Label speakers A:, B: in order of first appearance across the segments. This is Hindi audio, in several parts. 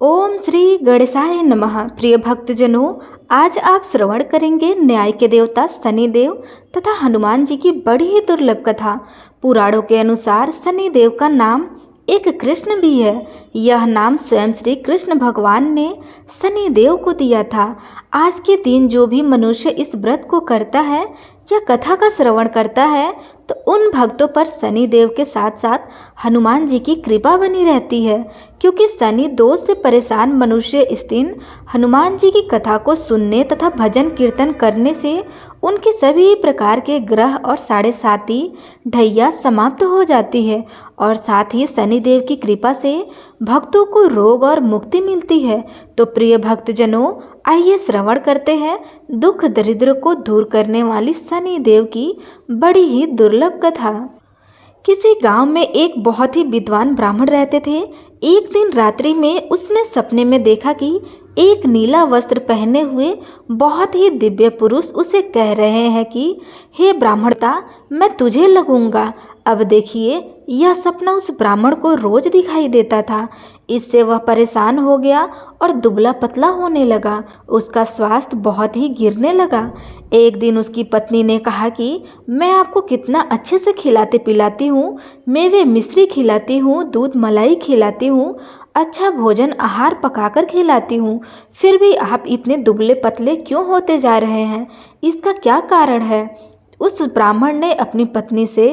A: ओम श्री गणेशाय नमः। प्रिय भक्तजनों, आज आप श्रवण करेंगे न्याय के देवता शनिदेव तथा हनुमान जी की बड़ी ही दुर्लभ कथा। पुराणों के अनुसार शनिदेव का नाम एक कृष्ण भी है। यह नाम स्वयं श्री कृष्ण भगवान ने शनिदेव को दिया था। आज के दिन जो भी मनुष्य इस व्रत को करता है या कथा का श्रवण करता है तो उन भक्तों पर शनिदेव के साथ साथ हनुमान जी की कृपा बनी रहती है, क्योंकि शनि दोष से परेशान मनुष्य इस दिन हनुमान जी की कथा को सुनने तथा भजन कीर्तन करने से उनके सभी प्रकार के ग्रह और साढ़े साती ढैया समाप्त हो जाती है और साथ ही शनिदेव की कृपा से भक्तों को रोग और मुक्ति मिलती है। तो प्रिय भक्तजनों, आइए श्रवण करते हैं दुख दरिद्र को दूर करने वाली शनिदेव की बड़ी ही दुर्लभ कथा। किसी गांव में एक बहुत ही विद्वान ब्राह्मण रहते थे। एक दिन रात्रि में उसने सपने में देखा कि एक नीला वस्त्र पहने हुए बहुत ही दिव्य पुरुष उसे कह रहे हैं कि हे ब्राह्मणता, मैं तुझे लगूंगा। अब देखिए, यह सपना उस ब्राह्मण को रोज दिखाई देता था। इससे वह परेशान हो गया और दुबला पतला होने लगा। उसका स्वास्थ्य बहुत ही गिरने लगा। एक दिन उसकी पत्नी ने कहा कि मैं आपको कितना अच्छे से खिलाते पिलाती हूँ, मेवे मिश्री खिलाती हूँ, दूध मलाई खिलाती हूँ, अच्छा भोजन आहार पकाकर खिलाती हूँ, फिर भी आप इतने दुबले पतले क्यों होते जा रहे हैं? इसका क्या कारण है? उस ब्राह्मण ने अपनी पत्नी से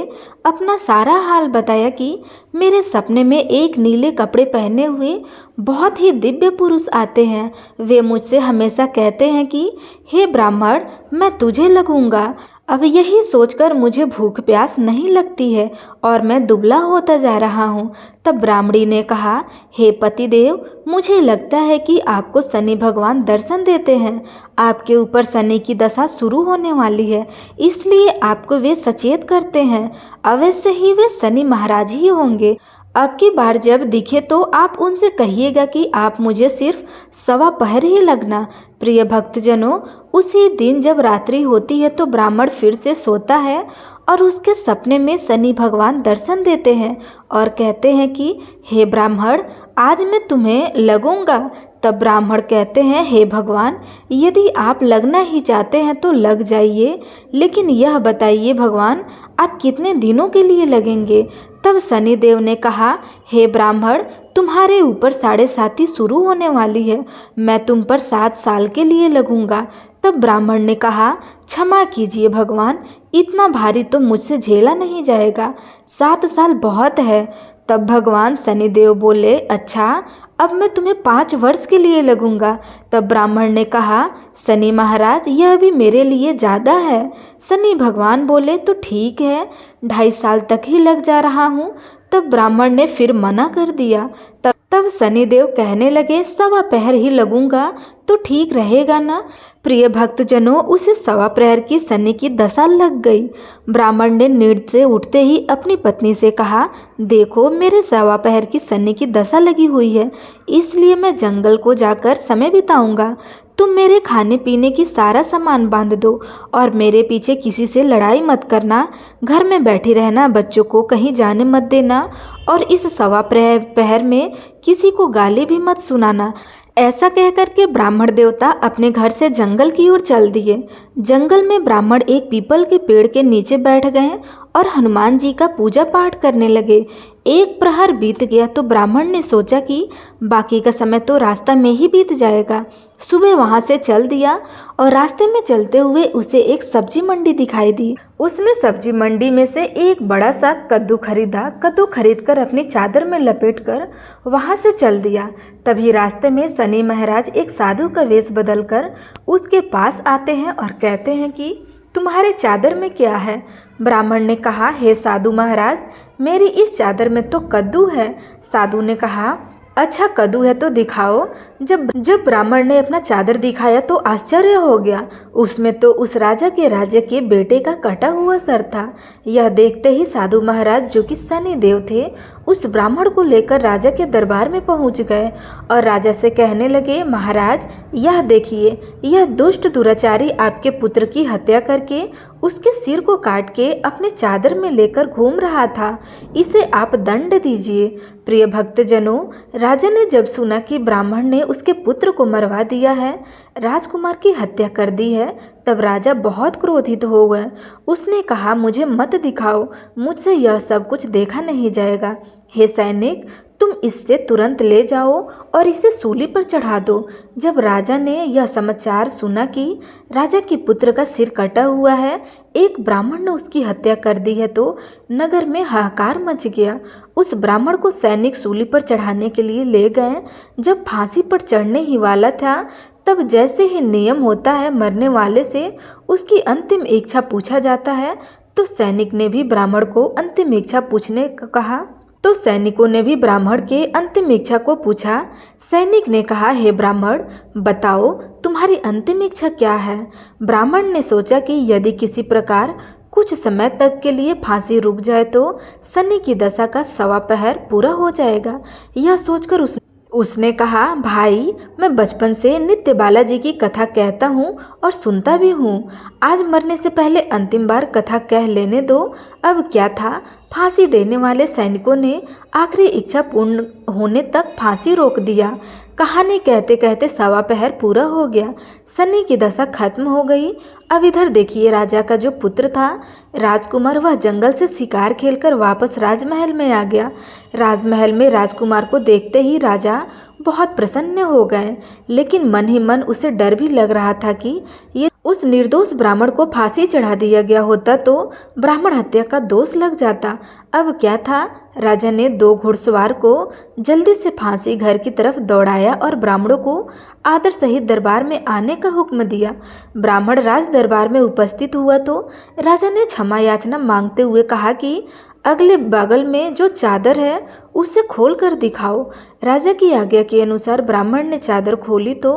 A: अपना सारा हाल बताया कि मेरे सपने में एक नीले कपड़े पहने हुए बहुत ही दिव्य पुरुष आते हैं। वे मुझसे हमेशा कहते हैं कि हे ब्राह्मण, मैं तुझे लगूंगा। अब यही सोचकर मुझे भूख प्यास नहीं लगती है और मैं दुबला होता जा रहा हूँ। तब ब्राह्मणी ने कहा, हे पतिदेव, मुझे लगता है कि आपको शनि भगवान दर्शन देते हैं। आपके ऊपर शनि की दशा शुरू होने वाली है, इसलिए आपको वे सचेत करते हैं। अवश्य ही वे शनि महाराज ही होंगे। अब की बार जब दिखे तो आप उनसे कहिएगा कि आप मुझे सिर्फ सवा पहर ही लगना। प्रिय भक्तजनों, उसी दिन जब रात्रि होती है तो ब्राह्मण फिर से सोता है और उसके सपने में शनि भगवान दर्शन देते हैं और कहते हैं कि हे ब्राह्मण, आज मैं तुम्हें लगूंगा। तब ब्राह्मण कहते हैं, हे भगवान, यदि आप लगना ही चाहते हैं तो लग जाइए, लेकिन यह बताइए भगवान, आप कितने दिनों के लिए लगेंगे? तब शनिदेव ने कहा, हे ब्राह्मण, तुम्हारे ऊपर साढ़े साती शुरू होने वाली है, मैं तुम पर 7 साल के लिए लगूंगा। तब ब्राह्मण ने कहा, क्षमा कीजिए भगवान, इतना भारी तो मुझसे झेला नहीं जाएगा, 7 साल बहुत है। तब भगवान शनिदेव बोले, अच्छा, अब मैं तुम्हें 5 वर्ष के लिए लगूंगा। तब ब्राह्मण ने कहा, शनि महाराज, यह भी मेरे लिए ज़्यादा है। शनि भगवान बोले, तो ठीक है, 2.5 साल तक ही लग जा रहा हूँ। तब ब्राह्मण ने फिर मना कर दिया। तब शनिदेव कहने लगे, सवा पहर ही लगूंगा तो ठीक रहेगा ना? प्रिय भक्तजनों, उसे सवा प्रहर की शनि की दशा लग गई। ब्राह्मण ने नींद से उठते ही अपनी पत्नी से कहा, देखो, मेरे सवा पहर की शनि की दशा लगी हुई है, इसलिए मैं जंगल को जाकर समय बिताऊंगा। तुम मेरे खाने पीने की सारा सामान बांध दो और मेरे पीछे किसी से लड़ाई मत करना। घर में बैठी रहना, बच्चों को कहीं जाने मत देना और इस सवा पहर में किसी को गाली भी मत सुनाना। ऐसा कहकर के ब्राह्मण देवता अपने घर से जंगल की ओर चल दिए। जंगल में ब्राह्मण एक पीपल के पेड़ के नीचे बैठ गए और हनुमान जी का पूजा पाठ करने लगे। एक प्रहर बीत गया तो ब्राह्मण ने सोचा कि बाकी का समय तो रास्ता में ही बीत जाएगा। सुबह वहां से चल दिया और रास्ते में चलते हुए उसे एक सब्जी मंडी दिखाई दी। उसने सब्जी मंडी में से एक बड़ा सा कद्दू खरीदा। कद्दू खरीदकर अपनी चादर में लपेटकर वहां से चल दिया। तभी रास्ते में शनि महाराज एक साधु का वेश बदलकर उसके पास आते हैं और कहते हैं कि तुम्हारे चादर में क्या है? ब्राह्मण ने कहा, हे साधु महाराज, मेरी इस चादर में तो कद्दू है। साधु ने कहा, अच्छा, कद्दू है तो दिखाओ। जब ब्राह्मण ने अपना चादर दिखाया तो आश्चर्य हो गया। उसमें तो उस राजा के बेटे का कटा हुआ सर था। यह देखते ही साधु महाराज, जो कि शनि देव थे, उस ब्राह्मण को लेकर राजा के दरबार में पहुंच गए और राजा से कहने लगे, महाराज यह देखिए, यह दुष्ट दुराचारी आपके पुत्र की हत्या करके उसके सिर को काट के अपने चादर में लेकर घूम रहा था, इसे आप दंड दीजिए। प्रिय भक्तजनों, राजा ने जब सुना कि ब्राह्मण ने उसके पुत्र को मरवा दिया है, राजकुमार की हत्या कर दी है, तब राजा बहुत क्रोधित हो गए। उसने कहा, मुझे मत दिखाओ, मुझसे यह सब कुछ देखा नहीं जाएगा। हे सैनिक, तुम इससे तुरंत ले जाओ और इसे सूली पर चढ़ा दो। जब राजा ने यह समाचार सुना कि राजा के पुत्र का सिर कटा हुआ है, एक ब्राह्मण ने उसकी हत्या कर दी है, तो नगर में हाहाकार मच गया। उस ब्राह्मण को सैनिक सूली पर चढ़ाने के लिए ले गए। जब फांसी पर चढ़ने ही वाला था, तब जैसे ही नियम होता है मरने वाले से उसकी अंतिम इच्छा पूछा जाता है, तो सैनिक ने भी ब्राह्मण को अंतिम इच्छा पूछने को कहा। तो सैनिकों ने भी ब्राह्मण के अंतिम इच्छा को पूछा। सैनिक ने कहा, हे ब्राह्मण, बताओ तुम्हारी अंतिम इच्छा क्या है। ब्राह्मण ने सोचा कि यदि किसी प्रकार कुछ समय तक के लिए फांसी रुक जाए तो शनि की दशा का 1.25 पहर पूरा हो जाएगा। यह सोचकर उसने कहा, भाई मैं बचपन से नित्य बालाजी की कथा कहता हूँ और सुनता भी हूँ। आज मरने से पहले अंतिम बार कथा कह लेने दो। अब क्या था, फांसी देने वाले सैनिकों ने आखिरी इच्छा पूर्ण होने तक फांसी रोक दिया। कहानी कहते कहते 1.25 पहर पूरा हो गया। शनि की दशा खत्म हो गई। अब इधर देखिए, राजा का जो पुत्र था राजकुमार, वह जंगल से शिकार खेलकर वापस राजमहल में आ गया। राजमहल में राजकुमार को देखते ही राजा बहुत प्रसन्न हो गए, लेकिन मन ही मन उसे डर भी लग रहा था कि ये उस निर्दोष ब्राह्मण को फांसी चढ़ा दिया गया होता तो ब्राह्मण हत्या का दोष लग जाता। अब क्या था, राजा ने 2 घुड़सवार को जल्दी से फांसी घर की तरफ दौड़ाया और ब्राह्मणों को आदर सहित दरबार में आने का हुक्म दिया। ब्राह्मण राज दरबार में उपस्थित हुआ तो राजा ने क्षमा याचना मांगते हुए कहा कि अगले बगल में जो चादर है उसे खोल कर दिखाओ। राजा की आज्ञा के अनुसार ब्राह्मण ने चादर खोली तो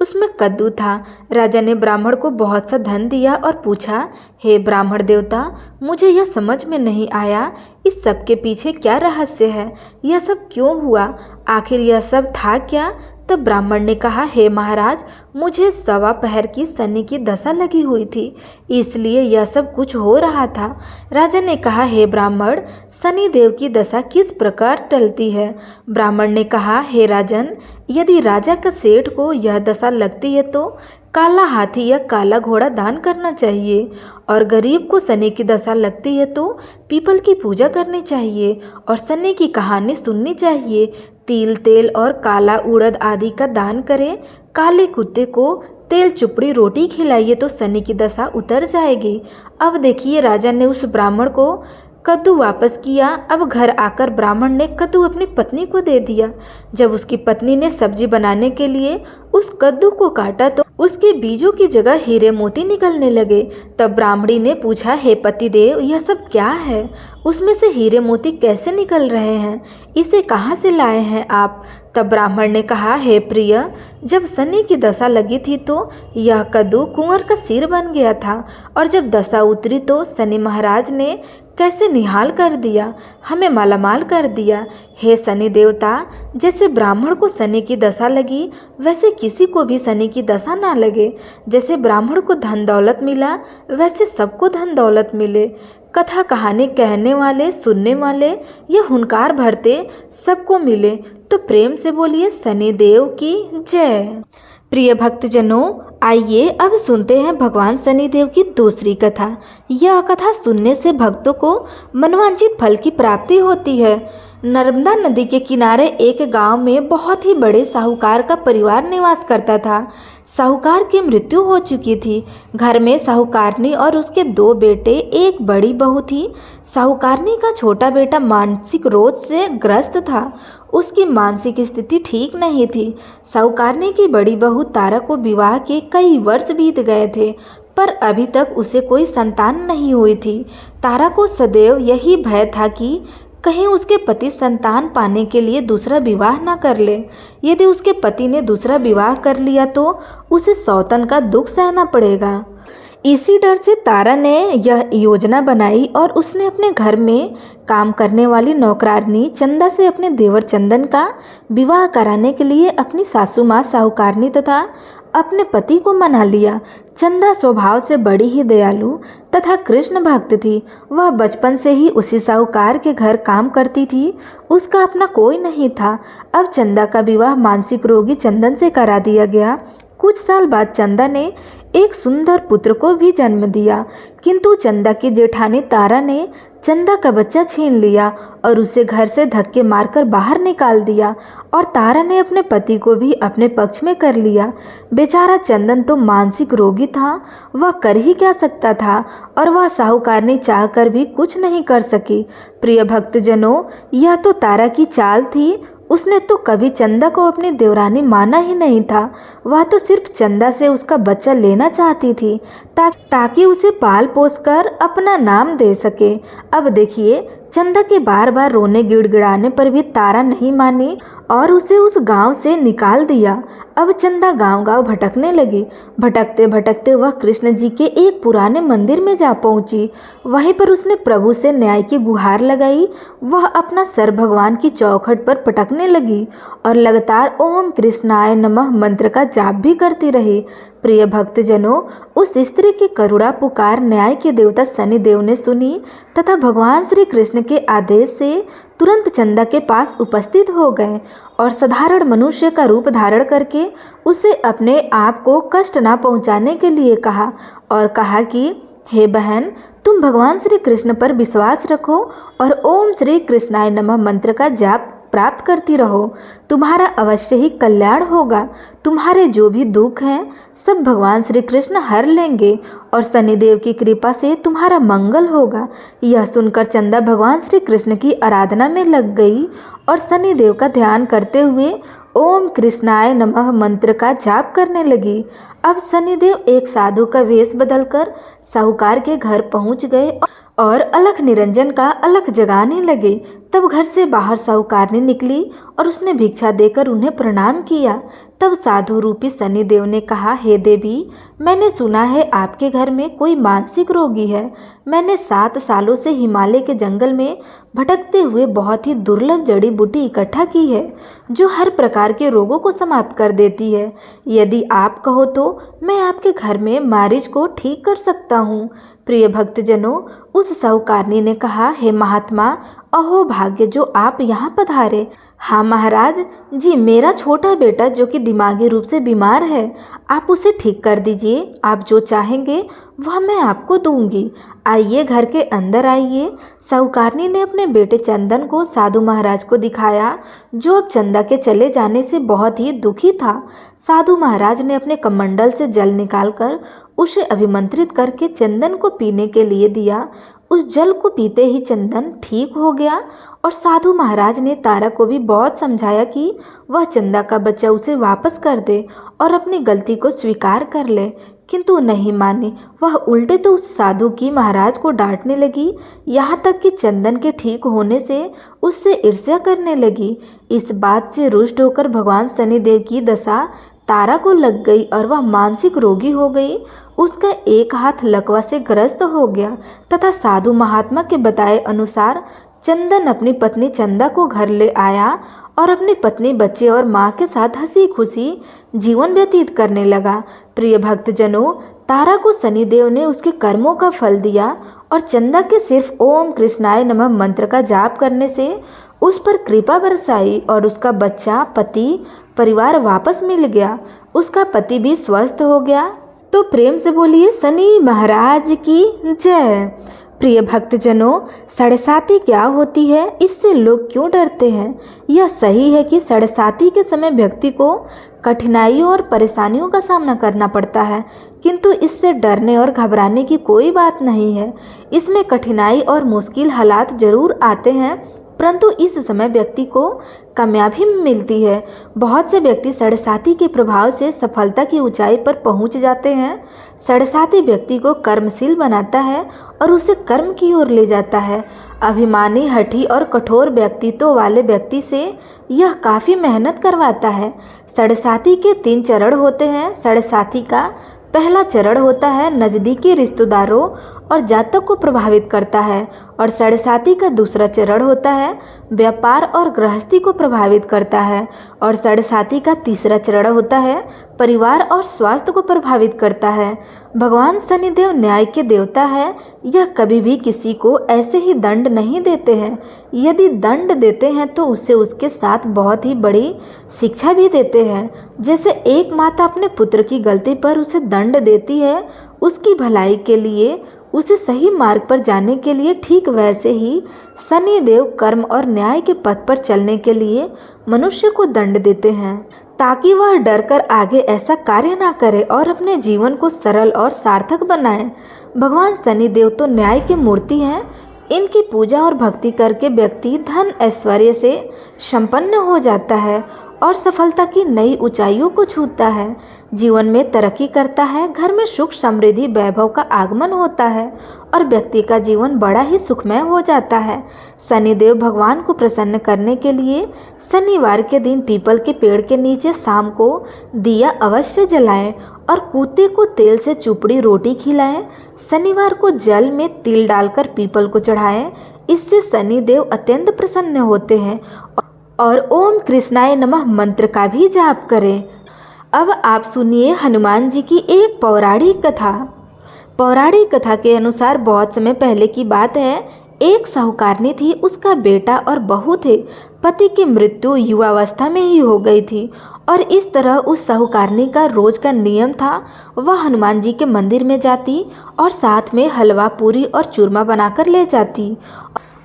A: उसमें कद्दू था। राजा ने ब्राह्मण को बहुत सा धन दिया और पूछा, हे ब्राह्मण देवता, मुझे यह समझ में नहीं आया, इस सब के पीछे क्या रहस्य है, यह सब क्यों हुआ, आखिर यह सब था क्या। तब ब्राह्मण ने कहा, हे महाराज, मुझे 1.25 पहर की शनि की दशा लगी हुई थी, इसलिए यह सब कुछ हो रहा था। राजा ने कहा, हे ब्राह्मण, शनि देव की दशा किस प्रकार टलती है। ब्राह्मण ने कहा, हे राजन, यदि राजा का सेठ को यह दशा लगती है तो काला हाथी या काला घोड़ा दान करना चाहिए, और गरीब को शनि की दशा लगती है तो पीपल की पूजा करनी चाहिए और शनि की कहानी सुननी चाहिए। तिल, तेल और काला उड़द आदि का दान करें। काले कुत्ते को तेल चुपड़ी रोटी खिलाइए तो शनि की दशा उतर जाएगी। अब देखिए, राजा ने उस ब्राह्मण को कद्दू वापस किया। अब घर आकर ब्राह्मण ने कद्दू अपनी पत्नी को दे दिया। जब उसकी पत्नी ने सब्जी बनाने के लिए उस कद्दू को काटा तो उसके बीजों की जगह हीरे मोती निकलने लगे। तब ब्राह्मणी ने पूछा, हे पतिदेव, यह सब क्या है, उसमें से हीरे मोती कैसे निकल रहे हैं, इसे कहाँ से लाए हैं आप। तब ब्राह्मण ने कहा, हे प्रिय, जब शनि की दशा लगी थी तो यह कद्दू कुंवर का सिर बन गया था, और जब दशा उतरी तो शनि महाराज ने कैसे निहाल कर दिया, हमें मालामाल कर दिया। हे शनि देवता, जैसे ब्राह्मण को शनि की दशा लगी वैसे किसी को भी शनि की दशा ना लगे। जैसे ब्राह्मण को धन दौलत मिला वैसे सबको धन दौलत मिले। कथा कहानी कहने वाले, सुनने वाले या हुनकार भरते सबको मिले। तो प्रेम से बोलिए शनि देव की जय। प्रिय भक्तजनों, आइए अब सुनते हैं भगवान शनिदेव की दूसरी कथा। यह कथा सुनने से भक्तों को मनोवांछित फल की प्राप्ति होती है। नर्मदा नदी के किनारे एक गांव में बहुत ही बड़े साहूकार का परिवार निवास करता था। साहूकार की मृत्यु हो चुकी थी। घर में साहूकारनी और उसके 2 बेटे, एक बड़ी बहू थी। साहूकारनी का छोटा बेटा मानसिक रोग से ग्रस्त था। उसकी मानसिक स्थिति ठीक नहीं थी। साहूकारनी की बड़ी बहू तारा को विवाह के कई वर्ष बीत गए थे, पर अभी तक उसे कोई संतान नहीं हुई थी। तारा को सदैव यही भय था कि कहीं उसके पति संतान पाने के लिए दूसरा विवाह न कर ले। यदि उसके पति ने दूसरा विवाह कर लिया तो उसे सौतन का दुख सहना पड़ेगा। इसी डर से तारा ने यह योजना बनाई और उसने अपने घर में काम करने वाली नौकरानी चंदा से अपने देवर चंदन का विवाह कराने के लिए अपनी सासू माँ साहूकारनी तथा अपने पति को मना लिया। चंदा स्वभाव से बड़ी ही दयालु तथा कृष्ण भक्त थी। वह बचपन से ही उसी साहूकार के घर काम करती थी। उसका अपना कोई नहीं था। अब चंदा का विवाह मानसिक रोगी चंदन से करा दिया गया। कुछ साल बाद चंदा ने एक सुंदर पुत्र को भी जन्म दिया, किंतु चंदा की जेठानी तारा ने चंदा का बच्चा छीन लिया और उसे घर से धक्के मारकर बाहर निकाल दिया और तारा ने अपने पति को भी अपने पक्ष में कर लिया। बेचारा चंदन तो मानसिक रोगी था, वह कर ही क्या सकता था और वह साहूकारनी चाहकर भी कुछ नहीं कर सकी। प्रिय भक्तजनों, यह तो तारा की चाल थी। उसने तो कभी चंदा को अपनी देवरानी माना ही नहीं था। वह तो सिर्फ चंदा से उसका बच्चा लेना चाहती थी ताकि उसे पाल पोस कर अपना नाम दे सके। अब देखिए, चंदा के बार बार रोने गिड़गिड़ाने पर भी तारा नहीं मानी और उसे उस गांव से निकाल दिया। अब चंदा गांव-गांव भटकने लगी। भटकते भटकते वह कृष्ण जी के एक पुराने मंदिर में जा पहुंची। वहीं पर उसने प्रभु से न्याय की गुहार लगाई। वह अपना सर भगवान की चौखट पर पटकने लगी और लगातार ओम कृष्णाय नमः मंत्र का जाप भी करती रही। प्रिय भक्तजनों, उस स्त्री की करुणा पुकार न्याय के देवता शनिदेव ने सुनी तथा भगवान श्री कृष्ण के आदेश से तुरंत चंदा के पास उपस्थित हो गए और साधारण मनुष्य का रूप धारण करके उसे अपने आप को कष्ट न पहुंचाने के लिए कहा और कहा कि हे बहन, तुम भगवान श्री कृष्ण पर विश्वास रखो और ओम श्री कृष्णाय नमः मंत्र का जाप प्राप्त करती रहो। तुम्हारा अवश्य ही कल्याण होगा। तुम्हारे जो भी दुख हैं सब भगवान श्री कृष्ण हर लेंगे और शनिदेव की कृपा से तुम्हारा मंगल होगा। यह सुनकर चंदा भगवान श्री कृष्ण की आराधना में लग गई और शनिदेव का ध्यान करते हुए ओम कृष्णाय नमः मंत्र का जाप करने लगी। अब शनिदेव एक साधु का वेश बदलकर साहूकार के घर पहुंच गए और अलख निरंजन का अलख जगाने लगे। तब घर से बाहर साहूकारनी निकली और उसने भिक्षा देकर उन्हें प्रणाम किया। तब साधु रूपी शनिदेव ने कहा, हे देवी, मैंने सुना है आपके घर में कोई मानसिक रोगी है। मैंने 7 सालों से हिमालय के जंगल में भटकते हुए बहुत ही दुर्लभ जड़ी बूटी इकट्ठा की है जो हर प्रकार के रोगों को समाप्त कर देती है। यदि आप कहो तो मैं आपके घर में मारिच को ठीक कर सकता हूँ। प्रिय भक्तजनों, उस साहूकारनी ने कहा, हे महात्मा, अहो भाग्य जो आप यहाँ पधारे। हाँ महाराज जी, मेरा छोटा बेटा जो कि दिमागी रूप से बीमार है, आप उसे ठीक कर दीजिए। आप जो चाहेंगे वह मैं आपको दूंगी। आइए, घर के अंदर आइए। साहूकारनी ने अपने बेटे चंदन को साधु महाराज को दिखाया जो अब चंदा के चले जाने से बहुत ही दुखी था। साधु महाराज ने अपने कमंडल से जल निकालकर उसे अभिमंत्रित करके चंदन को पीने के लिए दिया। उस जल को पीते ही चंदन ठीक हो गया और साधु महाराज ने तारा को भी बहुत समझाया कि वह चंदा का बच्चा उसे वापस कर दे और अपनी गलती को स्वीकार कर ले, किंतु नहीं मानी। वह उल्टे तो उस साधु की महाराज को डांटने लगी, यहाँ तक कि चंदन के ठीक होने से उससे ईर्ष्या करने लगी। इस बात से रुष्ट होकर भगवान शनिदेव की दशा तारा को लग गई और वह मानसिक रोगी हो गई। उसका एक हाथ लकवा से ग्रस्त हो गया तथा साधु महात्मा के बताए अनुसार चंदन अपनी पत्नी चंदा को घर ले आया और अपनी पत्नी, बच्चे और माँ के साथ हंसी खुशी जीवन व्यतीत करने लगा। प्रिय भक्तजनों, तारा को शनिदेव ने उसके कर्मों का फल दिया और चंदा के सिर्फ ओम कृष्णाय नमः मंत्र का जाप करने से उस पर कृपा बरसाई और उसका बच्चा, पति, परिवार वापस मिल गया। उसका पति भी स्वस्थ हो गया। तो प्रेम से बोलिए शनि महाराज की जय। प्रिय भक्तजनों, साढ़ेसाती क्या होती है, इससे लोग क्यों डरते हैं? यह सही है कि साढ़ेसाती के समय व्यक्ति को कठिनाइयों और परेशानियों का सामना करना पड़ता है, किंतु इससे डरने और घबराने की कोई बात नहीं है। इसमें कठिनाई और मुश्किल हालात जरूर आते हैं, परंतु इस समय व्यक्ति को कामयाबी मिलती है। बहुत से व्यक्ति साढ़ेसाती के प्रभाव से सफलता की ऊंचाई पर पहुंच जाते हैं। साढ़ेसाती व्यक्ति को कर्मशील बनाता है और उसे कर्म की ओर ले जाता है। अभिमानी, हठी और कठोर व्यक्तित्व वाले व्यक्ति से यह काफ़ी मेहनत करवाता है। साढ़ेसाती के 3 चरण होते हैं। साढ़ेसाती का पहला चरण होता है नज़दीकी रिश्तेदारों और जातक को प्रभावित करता है, और 7.5 का दूसरा चरण होता है व्यापार और गृहस्थी को प्रभावित करता है, और 7.5 का तीसरा चरण होता है परिवार और स्वास्थ्य को प्रभावित करता है। भगवान शनिदेव न्याय के देवता है। यह कभी भी किसी को ऐसे ही दंड नहीं देते हैं। यदि दंड देते हैं तो उसे उसके साथ बहुत ही बड़ी शिक्षा भी देते हैं। जैसे एक माता अपने पुत्र की गलती पर उसे दंड देती है उसकी भलाई के लिए, उसे सही मार्ग पर जाने के लिए, ठीक वैसे ही शनिदेव कर्म और न्याय के पथ पर चलने के लिए मनुष्य को दंड देते हैं, ताकि वह डरकर आगे ऐसा कार्य ना करे और अपने जीवन को सरल और सार्थक बनाए। भगवान शनिदेव तो न्याय की मूर्ति हैं। इनकी पूजा और भक्ति करके व्यक्ति धन ऐश्वर्य से संपन्न हो जाता है और सफलता की नई ऊंचाइयों को छूता है, जीवन में तरक्की करता है, घर में सुख समृद्धि वैभव का आगमन होता है और व्यक्ति का जीवन बड़ा ही सुखमय हो जाता है। शनिदेव भगवान को प्रसन्न करने के लिए शनिवार के दिन पीपल के पेड़ के नीचे शाम को दिया अवश्य जलाएं और कुत्ते को तेल से चुपड़ी रोटी खिलाएं। शनिवार को जल में तिल डालकर पीपल को चढ़ाएं। इससे शनिदेव अत्यंत प्रसन्न होते हैं और ओम कृष्णाय नमः मंत्र का भी जाप करें। अब आप सुनिए हनुमान जी की एक पौराणिक कथा। पौराणिक कथा के अनुसार बहुत समय पहले की बात है। एक साहूकारनी थी, उसका बेटा और बहू थे। पति की मृत्यु युवावस्था में ही हो गई थी और इस तरह उस साहूकारनी का रोज का नियम था, वह हनुमान जी के मंदिर में जाती और साथ में हलवा पूरी और चूरमा बनाकर ले जाती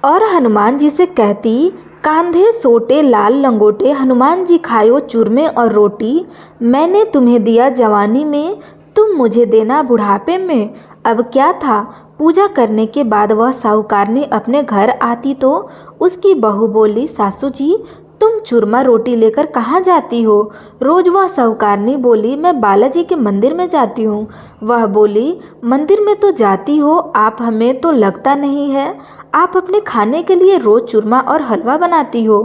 A: और हनुमान जी से कहती, कांधे सोटे लाल लंगोटे, हनुमान जी खायो चूरमे और रोटी, मैंने तुम्हें दिया जवानी में, तुम मुझे देना बुढ़ापे में। अब क्या था, पूजा करने के बाद वह साहूकारनी अपने घर आती तो उसकी बहू बोली, सासू जी तुम चूरमा रोटी लेकर कहाँ जाती हो? रोज वह साहूकारनी बोली, मैं बालाजी के मंदिर में जाती हूँ। वह बोली, मंदिर में तो जाती हो आप, हमें तो लगता नहीं है आप अपने खाने के लिए रोज चूरमा और हलवा बनाती हो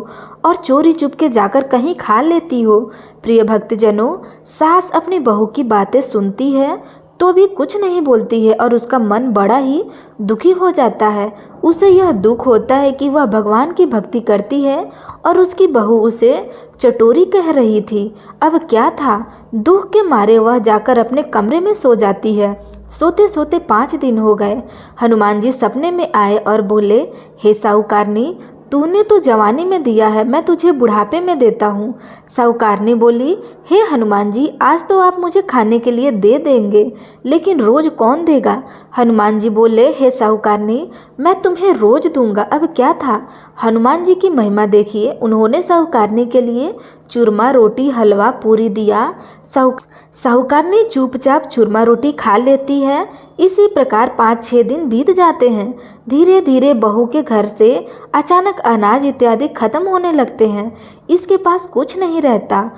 A: और चोरी चुपके जाकर कहीं खा लेती हो। प्रिय भक्तजनों, सास अपनी बहू की बातें सुनती है तो भी कुछ नहीं बोलती है और उसका मन बड़ा ही दुखी हो जाता है। उसे यह दुख होता है कि वह भगवान की भक्ति करती है और उसकी बहू उसे चटोरी कह रही थी। अब क्या था, दुख के मारे वह जाकर अपने कमरे में सो जाती है। सोते सोते 5 दिन हो गए। हनुमान जी सपने में आए और बोले, हे साहूकारनी तूने तो जवानी में दिया है, मैं तुझे बुढ़ापे में देता हूँ। साहूकारनी बोली, हे हनुमान जी आज तो आप मुझे खाने के लिए दे देंगे, लेकिन रोज कौन देगा? हनुमान जी बोले, हे साहूकारनी मैं तुम्हें रोज दूंगा। अब क्या था, हनुमान जी की महिमा देखिए। उन्होंने साहूकारनी के लिए चूरमा रोटी हलवा पूरी दिया। साहूकारनी चुपचाप चूरमा रोटी खा लेती है। इसी प्रकार 5-6 दिन बीत जाते हैं। धीरे धीरे बहू के घर से अचानक अनाज इत्यादि खत्म होने लगते हैं। इसके पास कुछ नहीं रहता,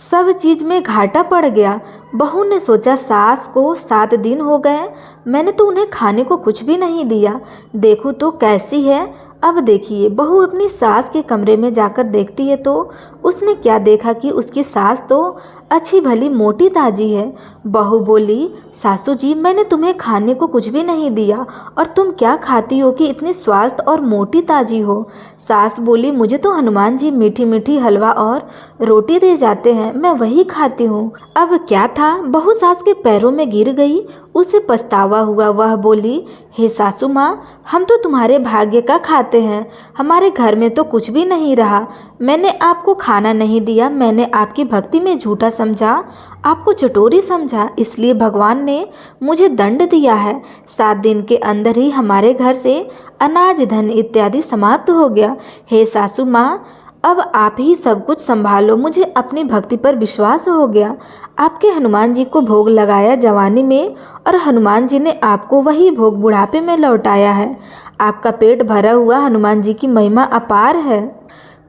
A: सब चीज़ में घाटा पड़ गया। बहू ने सोचा, सास को 7 दिन हो गए, मैंने तो उन्हें खाने को कुछ भी नहीं दिया, देखूँ तो कैसी है। अब देखिए, बहू अपनी सास के कमरे में जाकर देखती है तो उसने क्या देखा कि उसकी सास तो अच्छी भली मोटी ताजी है। बहू बोली, सासू जी मैंने तुम्हें खाने को कुछ भी नहीं दिया और तुम क्या खाती हो कि इतनी स्वस्थ और मोटी ताजी हो? सास बोली, मुझे तो हनुमान जी मीठी मीठी हलवा और रोटी दे जाते हैं, मैं वही खाती हूँ। अब क्या था, बहू सास के पैरों में गिर गई। उसे पछतावा हुआ। वह बोली, हे सासू माँ हम तो तुम्हारे भाग्य का खाते हैं, हमारे घर में तो कुछ भी नहीं रहा। मैंने आपको खाना नहीं दिया, मैंने आपकी भक्ति में झूठा समझा, आपको चटोरी समझा, इसलिए भगवान ने मुझे दंड दिया है। 7 दिन के अंदर ही हमारे घर से अनाज धन इत्यादि समाप्त हो गया। हे सासू माँ अब आप ही सब कुछ संभालो, मुझे अपनी भक्ति पर विश्वास हो गया। आपके हनुमान जी को भोग लगाया जवानी में और हनुमान जी ने आपको वही भोग बुढ़ापे में लौटाया है। आपका पेट भरा हुआ, हनुमान जी की महिमा अपार है।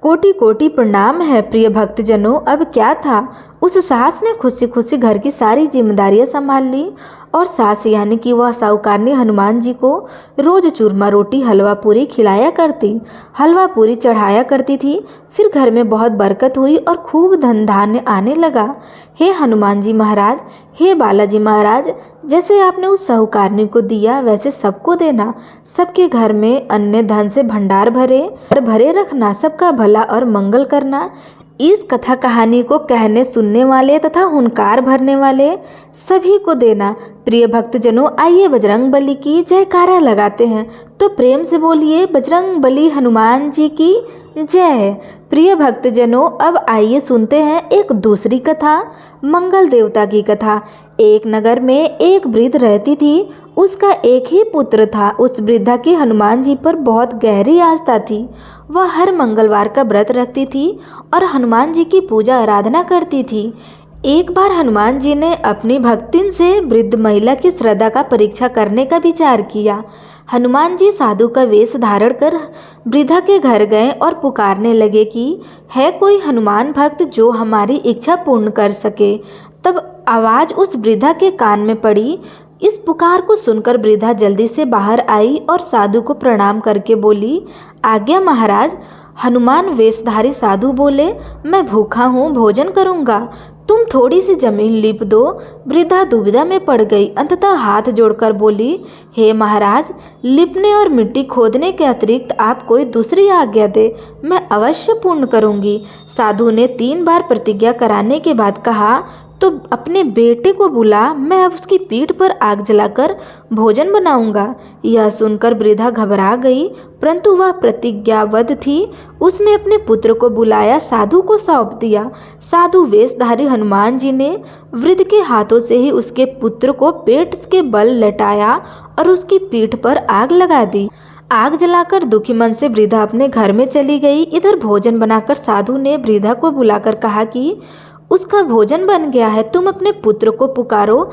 A: कोटि कोटि प्रणाम है। प्रिय भक्तजनों, अब क्या था, उस सास ने खुशी खुशी घर की सारी जिम्मेदारियां संभाल ली और सास यानी कि वह साहूकारनी हनुमान जी को रोज चूरमा रोटी हलवा पूरी खिलाया करती, हलवा पूरी चढ़ाया करती थी। फिर घर में बहुत बरकत हुई और खूब धन धान्य आने लगा। हे हनुमान जी महाराज, हे बालाजी महाराज, जैसे आपने उस साहूकारनी को दिया वैसे सबको देना, सबके घर में अन्य धन से भंडार भरे रखना, सबका भला और मंगल करना। इस कथा कहानी को कहने सुनने वाले तथा हुंकार भरने वाले सभी को देना। प्रिय भक्तजनों, आइए बजरंग बली की जयकारा लगाते हैं, तो प्रेम से बोलिए बजरंग बली हनुमान जी की जय। प्रिय भक्तजनों, अब आइए सुनते हैं एक दूसरी कथा, मंगल देवता की कथा। एक नगर में एक वृद्ध रहती थी, उसका एक ही पुत्र था। उस वृद्धा की हनुमान जी पर बहुत गहरी आस्था थी। वह हर मंगलवार का व्रत रखती थी और हनुमान जी की पूजा आराधना करती थी। एक बार हनुमान जी ने अपनी भक्तिन से वृद्ध महिला की श्रद्धा का परीक्षा करने का विचार किया। हनुमान जी साधु का वेश धारण कर वृद्धा के घर गए और पुकारने लगे कि है कोई हनुमान भक्त जो हमारी इच्छा पूर्ण कर सके। तब आवाज़ उस वृद्धा के कान में पड़ी। इस पुकार को सुनकर वृद्धा जल्दी से बाहर आई और साधु को प्रणाम करके बोली, आज्ञा महाराज। हनुमान वेशधारी साधु बोले, मैं भूखा हूँ, भोजन करूँगा, तुम थोड़ी सी जमीन लीप दो। वृद्धा दुविधा में पड़ गई, अंततः हाथ जोड़कर बोली, हे महाराज, लिपने और मिट्टी खोदने के अतिरिक्त आप कोई दूसरी आज्ञा दे, मैं अवश्य पूर्ण करूँगी। साधु ने 3 बार प्रतिज्ञा कराने के बाद कहा, तो अपने बेटे को बुला, मैं अब उसकी पीठ पर आग जलाकर भोजन बनाऊंगा। यह सुनकर वृद्धा घबरा गई, परंतु वह प्रतिज्ञाबद्ध थी। उसने अपने पुत्र को बुलाया, साधु को सौंप दिया। साधु वेशधारी हनुमान जी ने वृद्ध के हाथों से ही उसके पुत्र को पेट के बल लटाया और उसकी पीठ पर आग लगा दी। आग जलाकर दुखी मन से वृद्धा अपने घर में चली गई। इधर भोजन बनाकर साधु ने वृद्धा को बुलाकर कहा कि उसका भोजन बन गया है, तुम अपने पुत्र को पुकारो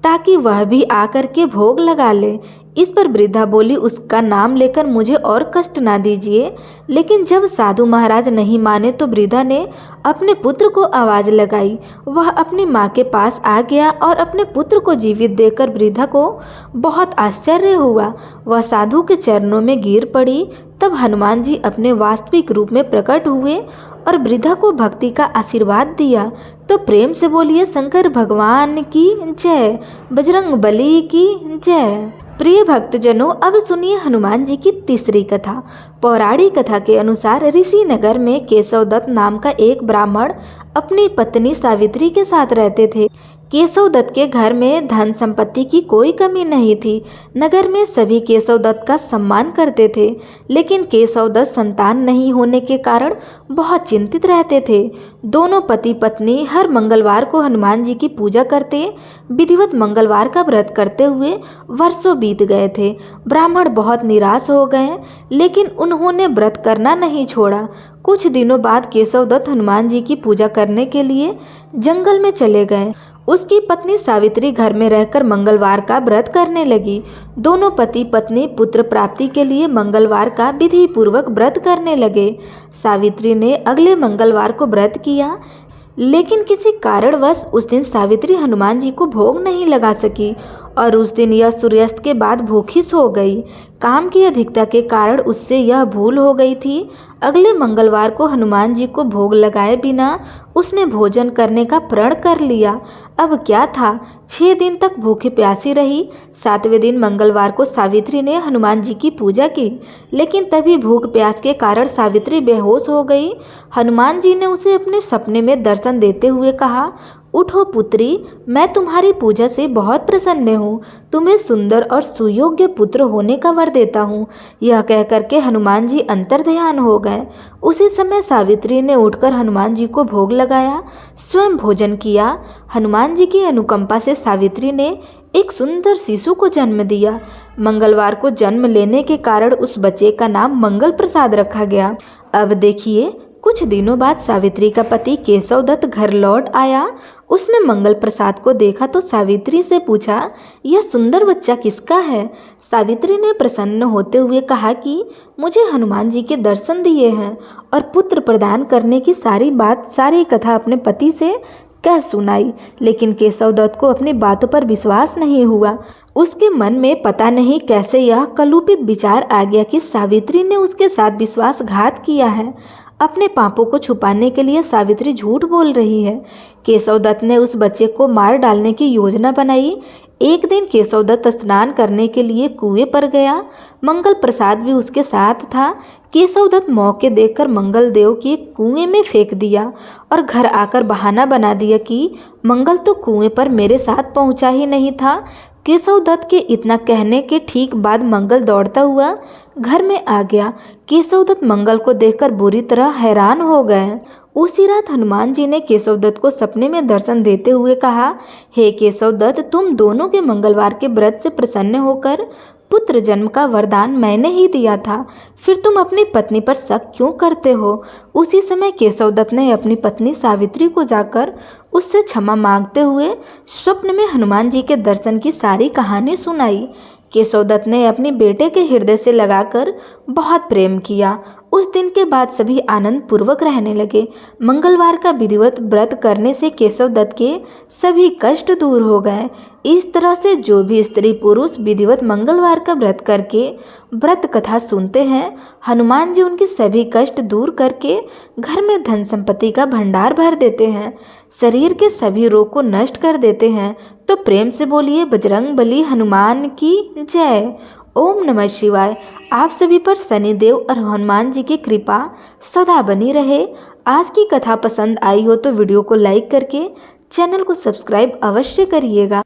A: ताकि वह भी आकर के भोग लगा ले। इस पर वृद्धा बोली, उसका नाम लेकर मुझे और कष्ट ना दीजिए। लेकिन जब साधु महाराज नहीं माने तो वृद्धा ने अपने पुत्र को आवाज़ लगाई। वह अपनी माँ के पास आ गया और अपने पुत्र को जीवित देखकर वृद्धा को बहुत आश्चर्य हुआ। वह साधु के चरणों में गिर पड़ी। तब हनुमान जी अपने वास्तविक रूप में प्रकट हुए और वृद्धा को भक्ति का आशीर्वाद दिया। तो प्रेम से बोलिए शंकर भगवान की जय, बजरंग बली की जय। प्रिय भक्तजनों, अब सुनिए हनुमान जी की तीसरी कथा। पौराणिक कथा के अनुसार ऋषि नगर में केशवदत्त नाम का एक ब्राह्मण अपनी पत्नी सावित्री के साथ रहते थे। केशवदत्त के घर में धन संपत्ति की कोई कमी नहीं थी। नगर में सभी केशवदत्त का सम्मान करते थे, लेकिन केशवदत्त संतान नहीं होने के कारण बहुत चिंतित रहते थे। दोनों पति पत्नी हर मंगलवार को हनुमान जी की पूजा करते, विधिवत मंगलवार का व्रत करते हुए वर्षों बीत गए थे। ब्राह्मण बहुत निराश हो गए, लेकिन उन्होंने व्रत करना नहीं छोड़ा। कुछ दिनों बाद केशवदत्त हनुमान जी की पूजा करने के लिए जंगल में चले गए। उसकी पत्नी सावित्री घर में रहकर मंगलवार का व्रत करने लगी। दोनों पति पत्नी पुत्र प्राप्ति के लिए मंगलवार का विधि पूर्वक व्रत करने लगे। सावित्री ने अगले मंगलवार को व्रत किया, लेकिन किसी कारणवश उस दिन सावित्री हनुमान जी को भोग नहीं लगा सकी और उस दिन यह सूर्यास्त के बाद भूखी सो गई। काम की अधिकता के कारण उससे यह भूल हो गई थी। अगले मंगलवार को हनुमान जी को भोग लगाए बिना उसने भोजन करने का प्रण कर लिया। अब क्या था, 6 दिन तक भूखी प्यासी रही। 7वें दिन मंगलवार को सावित्री ने हनुमान जी की पूजा की, लेकिन तभी भूख प्यास के कारण सावित्री बेहोश हो गई। हनुमान जी ने उसे अपने सपने में दर्शन देते हुए कहा, उठो पुत्री, मैं तुम्हारी पूजा से बहुत प्रसन्न हूँ, तुम्हें सुंदर और सुयोग्य पुत्र होने का वर देता हूँ। यह कह करके हनुमान जी अंतर्ध्यान हो गए। उसी समय सावित्री ने उठकर हनुमान जी को भोग लगाया, स्वयं भोजन किया। हनुमान जी की अनुकंपा से सावित्री ने एक सुंदर शिशु को जन्म दिया। मंगलवार को जन्म लेने के कारण उस बच्चे का नाम मंगल प्रसाद रखा गया। अब देखिए, कुछ दिनों बाद सावित्री का पति केशवदत्त घर लौट आया। उसने मंगल प्रसाद को देखा तो सावित्री से पूछा, यह सुंदर बच्चा किसका है? सावित्री ने प्रसन्न होते हुए कहा कि मुझे हनुमान जी के दर्शन दिए हैं और पुत्र प्रदान करने की सारी कथा अपने पति से कह सुनाई, लेकिन केशव दत्त को अपनी बातों पर विश्वास नहीं हुआ। उसके मन में पता नहीं कैसे यह कलुपित विचार आ गया कि सावित्री ने उसके साथ विश्वासघात किया है। अपने पापों को छुपाने के लिए सावित्री झूठ बोल रही है। केशव दत्त ने उस बच्चे को मार डालने की योजना बनाई। एक दिन केशव दत्त स्नान करने के लिए कुएं पर गया। मंगल प्रसाद भी उसके साथ था। केशव दत्त मौके देखकर मंगल देव के कुएं में फेंक दिया और घर आकर बहाना बना दिया कि मंगल तो कुएं पर मेरे साथ पहुंचा ही नहीं था। केशव दत्त के इतना कहने के ठीक बाद मंगल दौड़ता हुआ घर में आ गया। केशव दत्त मंगल को देखकर बुरी तरह हैरान हो गए। उसी रात हनुमान जी ने केशव दत्त को सपने में दर्शन देते हुए कहा, हे केशव दत्त, तुम दोनों के मंगलवार के व्रत से प्रसन्न होकर पुत्र जन्म का वरदान मैंने ही दिया था, फिर तुम अपनी पत्नी पर शक क्यों करते हो? उसी समय केशव दत्त ने अपनी पत्नी सावित्री को जाकर उससे क्षमा मांगते हुए स्वप्न में हनुमान जी के दर्शन की सारी कहानी सुनाई। केशव दत्त ने अपने बेटे के हृदय से लगाकर बहुत प्रेम किया। उस दिन के बाद सभी आनंद पूर्वक रहने लगे। मंगलवार का विधिवत व्रत करने से केशव दत्त के सभी कष्ट दूर हो गए। इस तरह से जो भी स्त्री पुरुष विधिवत मंगलवार का व्रत करके व्रत कथा सुनते हैं, हनुमान जी उनके सभी कष्ट दूर करके घर में धन संपत्ति का भंडार भर देते हैं, शरीर के सभी रोग को नष्ट कर देते हैं। तो प्रेम से बोलिए बजरंग बली हनुमान की जय। ओम नमः शिवाय। आप सभी पर शनिदेव और हनुमान जी की कृपा सदा बनी रहे। आज की कथा पसंद आई हो तो वीडियो को लाइक करके चैनल को सब्सक्राइब अवश्य करिएगा।